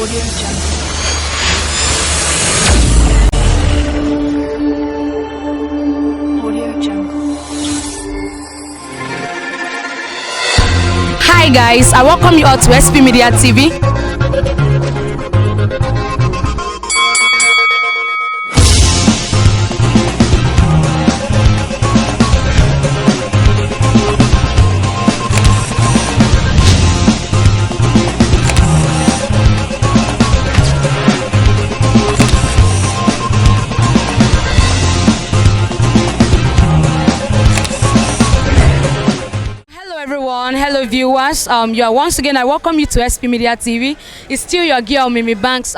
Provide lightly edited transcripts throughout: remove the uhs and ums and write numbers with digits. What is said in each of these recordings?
Audio Jungle. Audio Jungle. Hi guys, I welcome you all to SP Media TV. Hello viewers, once again I welcome you to SP Media TV. It's still your girl Mimi Banks.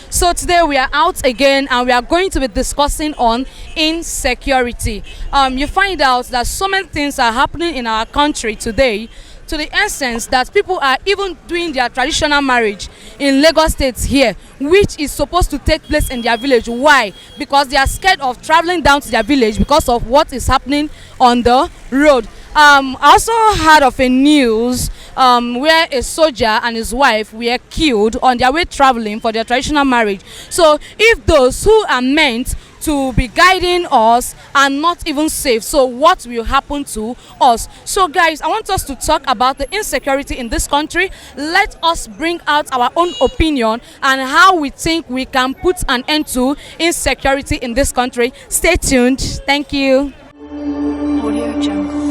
So today we are out again and we are going to be discussing on insecurity. You find out that so many things are happening in our country today, to the essence that people are even doing their traditional marriage in Lagos State here, which is supposed to take place in their village. Why? Because they are scared of traveling down to their village because of what is happening on the road. I also heard of a news where a soldier and his wife were killed on their way traveling for their traditional marriage. So if those who are meant to be guiding us are not even safe, so what will happen to us? So guys, I want us to talk about the insecurity in this country. Let us bring out our own opinion and how we think we can put an end to insecurity in this country. Stay tuned. Thank you. Audio Jungle.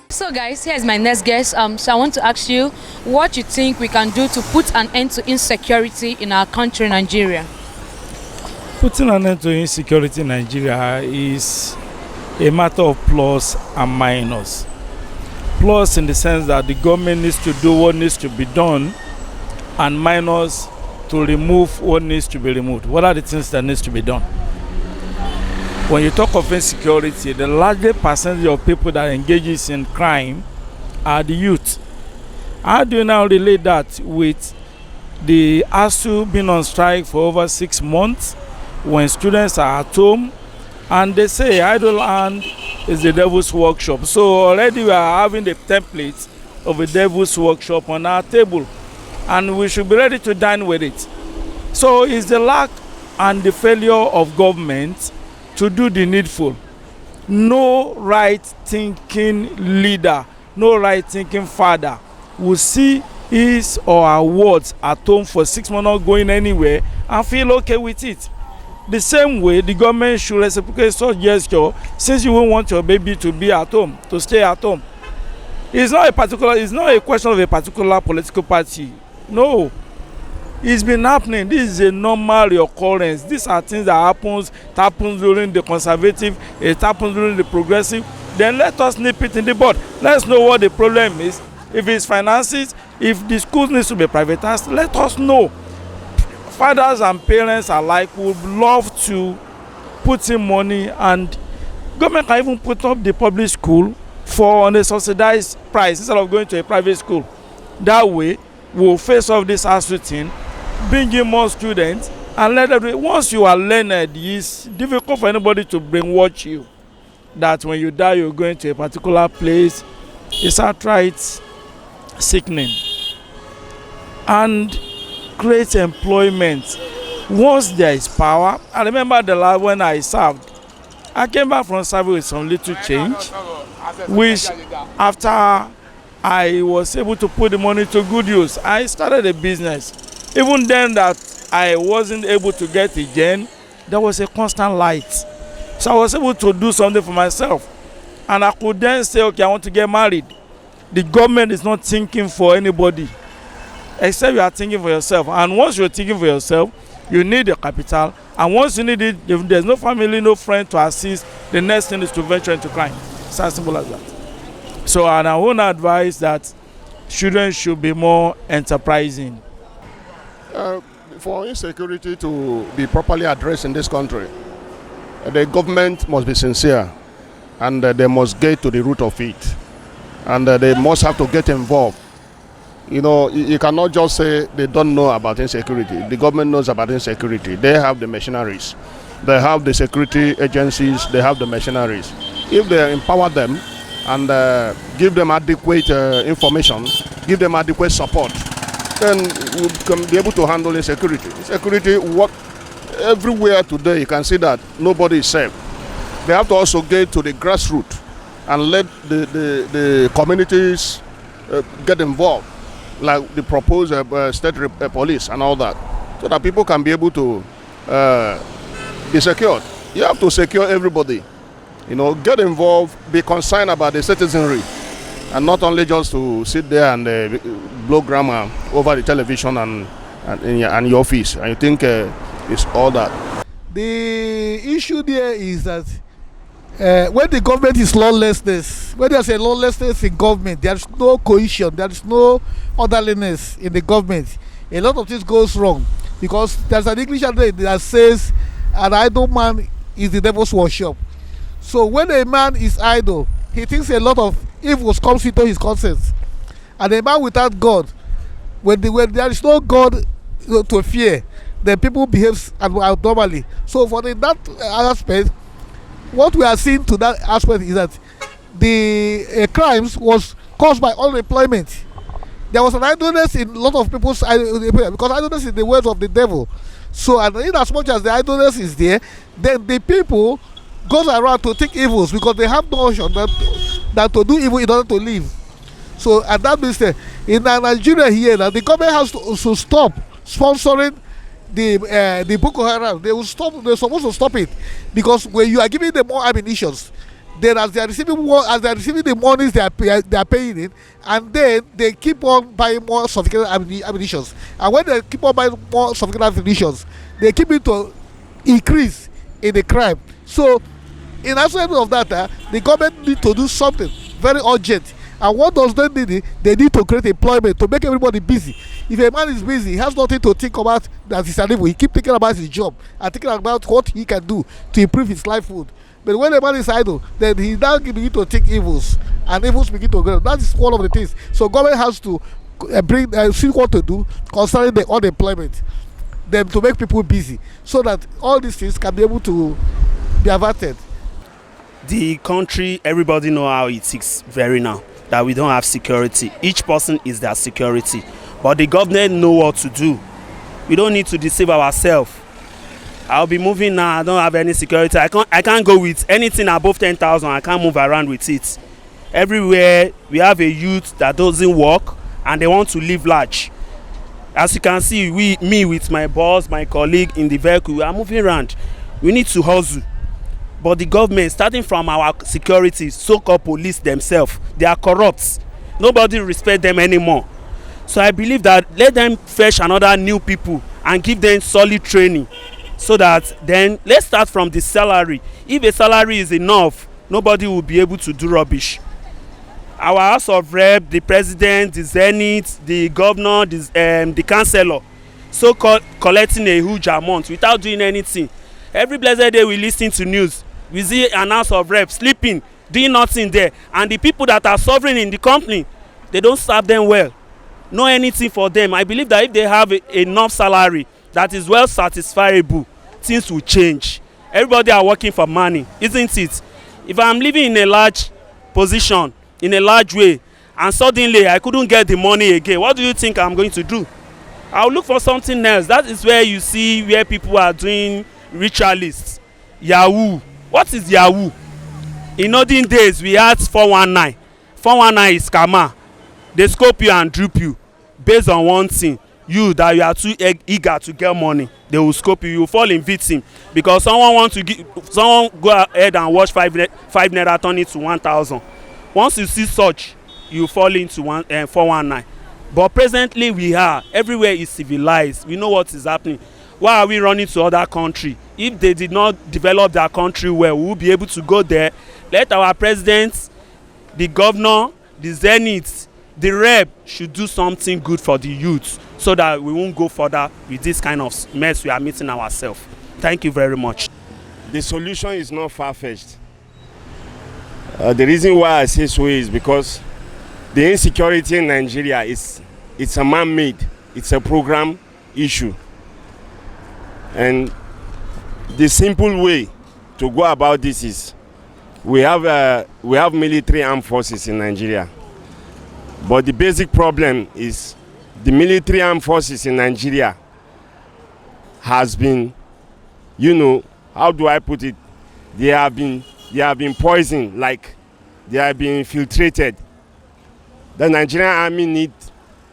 So guys, here's my next guest. So I want to ask you what you think we can do to put an end to insecurity in our country, Nigeria. Putting an end to insecurity in Nigeria is a matter of plus and minus. Plus in the sense that the government needs to do what needs to be done, and minus to remove what needs to be removed. What are the things that needs to be done? When you talk of insecurity, the largest percentage of people that engages in crime are the youth. How do you now relate that with the ASU being on strike for over 6 months, when students are at home and they say idle hand is the devil's workshop? So already we are having the template of a devil's workshop on our table, and we should be ready to dine with it. So it's the lack and the failure of government to do the needful. No right-thinking leader, no right-thinking father will see his or her wards at home for 6 months not going anywhere and feel okay with it. The same way, the government should reciprocate such gesture, since you won't want your baby to be at home, to stay at home. It's not a question of a particular political party. No. It's been happening. This is a normal occurrence. These are things that happens during the conservative, it happens during the progressive. Then let us nip it in the bud. Let's know what the problem is. If it's finances, if the schools needs to be privatized, let us know. Fathers and parents alike would love to put in money, and government can even put up the public school for on a subsidized price instead of going to a private school. That way, we'll face off this thing, bring in more students, and let everyone. Once you are learned, it's difficult for anybody to brainwash you that when you die you're going to a particular place. It's outright sickening. And create employment. Once there is power, I remember the last when I served, I came back from service with some little change, which after I was able to put the money to good use, I started a business. Even then that I wasn't able to get a gen, there was a constant light. So I was able to do something for myself. And I could then say, okay, I want to get married. The government is not thinking for anybody, except you are thinking for yourself. And once you're thinking for yourself, you need the capital. And once you need it, if there's no family, no friend to assist, the next thing is to venture into crime. It's as simple as that. So, and I want to advise that children should be more enterprising. For insecurity to be properly addressed in this country, the government must be sincere, and they must get to the root of it, and they must have to get involved. You know, you cannot just say they don't know about insecurity. The government knows about insecurity. They have the machineries. They have the security agencies. They have the machineries. If they empower them and give them adequate information, give them adequate support, then we can be able to handle insecurity. Insecurity, what everywhere today, you can see that nobody is safe. They have to also get to the grassroots and let the communities get involved, like the proposed state police and all that, so that people can be able to be secured. You have to secure everybody. You know, get involved, be concerned about the citizenry, and not only just to sit there and blow grammar over the television and your office. And you think it's all that. The issue there is that when the government is lawlessness, when there's a lawlessness in government, there's no cohesion, there's no orderliness in the government. A lot of things goes wrong, because there's an English adage that says an idle man is the devil's workshop. So when a man is idle, he thinks a lot of evils comes into his conscience. And a man without God, when there is no God to fear, then people behave abnormally. So for that aspect, what we are seeing to that aspect is that the crimes was caused by unemployment. There was an idleness in a lot of people's, because idleness is the words of the devil. So, and in as much as the idleness is there, then the people goes around to think evils, because they have no option that to do evil in order to live. So, and that means that in Nigeria here, now the government has to stop sponsoring the Boko Haram. They will stop. They're supposed to stop it, because when you are giving them more ammunitions, then as they are receiving the monies they are paying in, and then they keep on buying more sophisticated ammunitions. And when they keep on buying more sophisticated ammunitions, they keep it to increase in the crime. So, in aspect of that, the government need to do something very urgent. And what does they need? They need to create employment to make everybody busy. If a man is busy, he has nothing to think about that is an evil. He keep thinking about his job and thinking about what he can do to improve his livelihood. But when a man is idle, then he now begin to think evils, and evils begin to grow. That is one of the things. So government has to see what to do concerning the unemployment, them to make people busy, so that all these things can be able to be averted. The country, everybody know how it is very now, that we don't have security. Each person is their security. But the government know what to do. We don't need to deceive ourselves. I'll be moving now, I don't have any security. I can't go with anything above 10,000, I can't move around with it. Everywhere we have a youth that doesn't work and they want to live large. As you can see, me with my boss, my colleague in the vehicle, we are moving around. We need to hustle. But the government, starting from our security, so-called police themselves, they are corrupt. Nobody respects them anymore. So I believe that let them fetch another new people and give them solid training, so that then let's start from the salary. If a salary is enough, nobody will be able to do rubbish. Our House of Rep, the president, the Senate, the governor, the councillor, so-called collecting a huge amount without doing anything. Every blessed day we listen to news, we see an House of Rep sleeping, doing nothing there, and the people that are suffering in the company, they don't serve them well. No anything for them. I believe that if they have enough salary that is well satisfiable, things will change. Everybody are working for money, isn't it? If I'm living in a large position, in a large way, and suddenly I couldn't get the money again, what do you think I'm going to do? I'll look for something else. That is where you see where people are doing ritualists. Yahoo. What is Yahoo? In olden days, we had 419. 419 is scammer. They scope you and dupe you based on one thing. You that you are too eager to get money, they will scope you. You will fall in victim because someone go ahead and watch 5 naira turn it to 1,000. Once you see such, you fall into 419. But presently we are everywhere is civilized. We know what is happening. Why are we running to other country? If they did not develop their country well, we will be able to go there. Let our presidents, the governor, the Zenith, the rep should do something good for the youth, so that we won't go further with this kind of mess we are meeting ourselves. Thank you very much. The solution is not far-fetched. The reason why I say so is because the insecurity in Nigeria it's a man-made, it's a program issue. And the simple way to go about this is we have military armed forces in Nigeria. But the basic problem is the military armed forces in Nigeria has been, how do I put it? They have been poisoned, like they have been infiltrated. The Nigerian army needs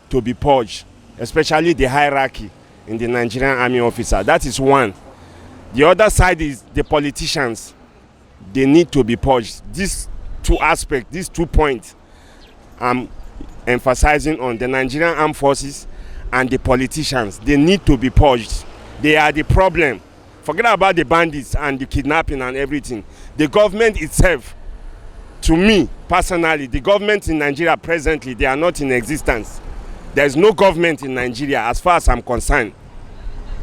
to be purged, especially the hierarchy in the Nigerian army officer. That is one. The other side is the politicians. They need to be purged. These two aspects, these 2 points, I'm emphasizing on the Nigerian armed forces and the politicians. They need to be purged. They are the problem. Forget about the bandits and the kidnapping and everything. The government itself, to me personally, the government in Nigeria presently, they are not in existence. There is no government in Nigeria as far as I'm concerned.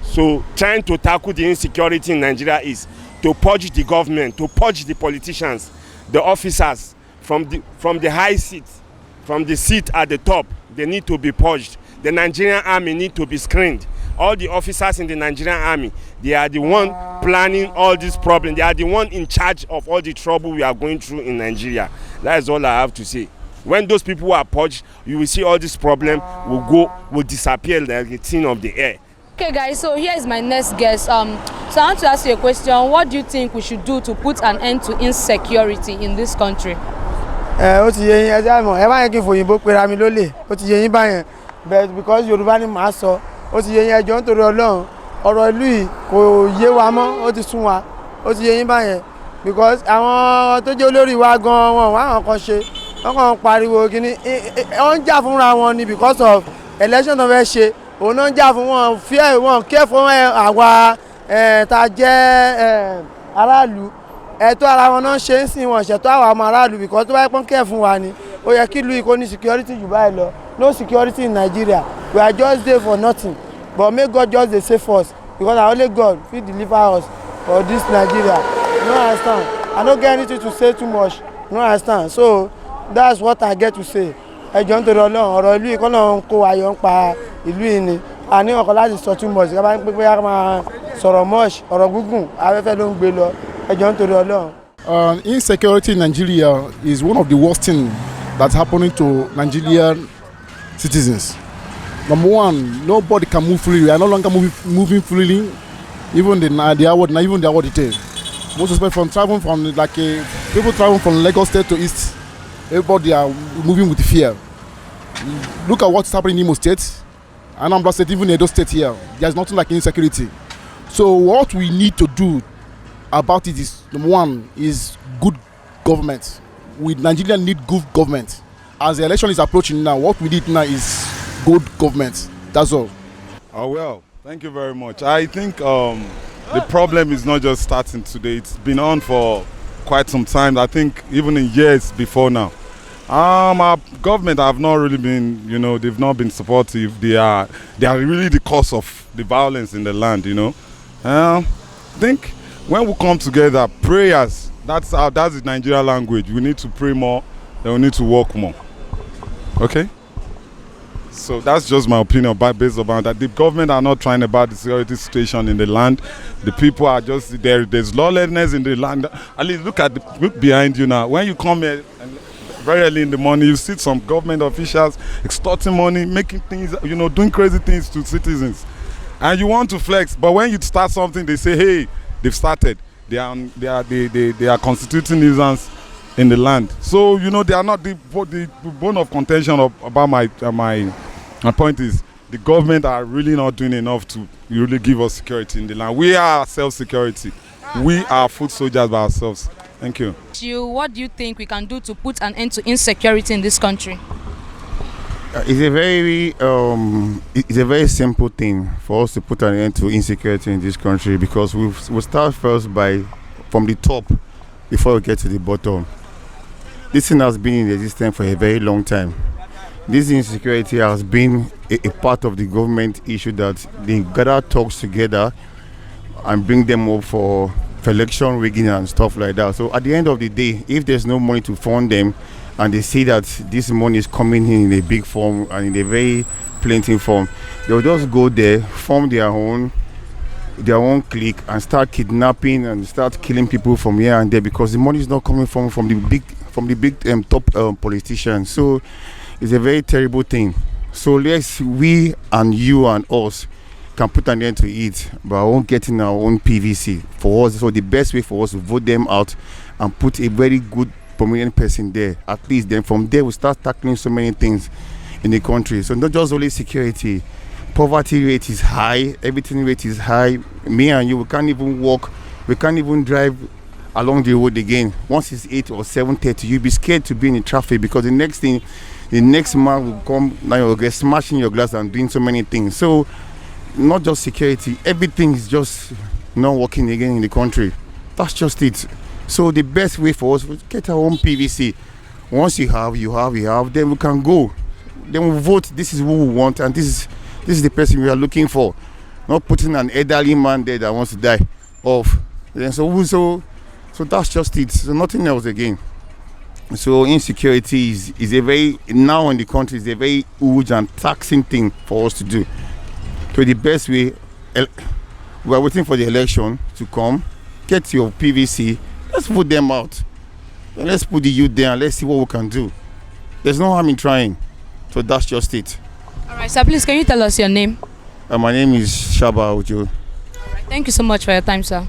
So trying to tackle the insecurity in Nigeria is to purge the government, to purge the politicians, the officers from the high seat, from the seat at the top. They need to be purged. The Nigerian army need to be screened. All the officers in the Nigerian army, they are the one planning all these problems. They are the one in charge of all the trouble we are going through in Nigeria. That is all I have to say. When those people are purged, you will see all this problem will disappear like a thing of the air. Okay guys, so here is my next guest. So I want to ask you a question. What do you think we should do to put an end to insecurity in this country? Ó ti yé yín ẹ já mọ̀ ẹ bá yẹn kí n fòyìnbó pera mi lólè ó ti yé yín báyẹn but because Yorùbá ni màá sọ ó ti yé yín ẹjọ́ nítorí Ọlọ́run ọ̀rọ̀ ìlú yìí kò yé wa mọ́ ó ti sún wa ó ti yé yín báyẹn because àwọn tó jẹ́ olórí wa gan wọn wá àwọn kan ṣe wọ́n kàn ń pariwo kíní wọ́n ń jà fúnra wọn ni because of election tó fẹ́ ṣe òun náà ń jà fún wọn fear wọn care fún àwa tá jẹ́ aráàlú ẹ̀tọ́ ara wọn náà ṣe ń sìn wọn ṣètò àwọn ọmọ aráàlú because tó bá pọ́n care fún wa ni ó yẹ kí ìlú yìí kó ní security jù báyìí lọ no security in Nigeria we are just there for nothing but may God just dey save us because na only God fit deliver us for this Nigeria you no understand I no get anything to say too much you no understand so that's what I get to say ẹjọ́ nítorí Ọlọ́run ọ̀rọ̀ ìlú yìí kọ́ náà ń kó ayọ̀ ń pa ìlú yìí ni àní ọkọ̀ láti sọ too much ká bá ń pé bóyá máa sọ̀rọ̀ much ọ̀rọ̀ gúngùn afẹ́fẹ́ ló ń gbé lọ ẹjọ́ nítorí Ọlọ́run. Insecurity in Nigeria is one of the worst things that's happening to Nigerian citizens. Number one, nobody can move freely. We are no longer moving freely, even the hour detail. Most especially from traveling from people traveling from Lagos State to East, everybody are moving with fear. Look at what's happening in Imo State, Anambra State, even Edo State here. There's nothing like insecurity. So what we need to do about it is, number one, is good government. Nigeria need good government. As the election is approaching now, what we need now is good government. That's all. Oh, well, thank you very much. I think the problem is not just starting today. It's been on for quite some time. I think even in years before now. Our government have not really been, they've not been supportive. They are really the cause of the violence in the land, I think when we come together, prayers, that's the Nigerian language. We need to pray more, then we need to work more. Okay? So that's just my opinion based about that. The government are not trying about the security situation in the land. The people are just there. There's lawlessness in the land. At least look behind you now. When you come here very early in the morning, you see some government officials extorting money, making things, doing crazy things to citizens. And you want to flex, but when you start something, they say, hey, they've started. They are constituting nuisance in the land. So they are not the bone of contention about my point is the government are really not doing enough to really give us security in the land. We are self-security. We are foot soldiers by ourselves. Thank you. What do you think we can do to put an end to insecurity in this country? It's a very simple thing for us to put an end to insecurity in this country because we'll start first from the top before we get to the bottom. This thing has been in existence for a very long time. This insecurity has been a part of the government issue that they gather talks together and bring them up for election rigging and stuff like that. So at the end of the day, if there's no money to fund them and they see that this money is coming in a big form and in a very plenty form, they'll just go there, form their own clique and start kidnapping and start killing people from here and there because the money is not coming from the big top politicians. So it's a very terrible thing. So we and you and us can put an end to it by getting our own PVC for us. So the best way for us to vote them out and put a very good prominent person there. At least then from there we start tackling so many things in the country. So not just only security, poverty rate is high, everything rate is high. Me and you, we can't even walk, we can't even drive along the road again. Once it's 8 or 7:30, you'll be scared to be in the traffic because the next man will come, now you'll get smashing your glass and doing so many things. So not just security, everything is just not working again in the country. That's just it. So the best way for us is to get our own PVC. Once you have, then we can go. Then we vote. This is who we want, and this is the person we are looking for. Not putting an elderly man there that wants to die off. Then so that's just it. So nothing else again. So insecurity is a very, now in the country, is a very huge and taxing thing for us to do. So the best way, we are waiting for the election to come. Get your PVC. Let's vote them out. And let's put the youth there and let's see what we can do. There's no harm in trying. So that's just it. All right, sir, please can you tell us your name? My name is Shaba Ojo. All right, thank you so much for your time, sir.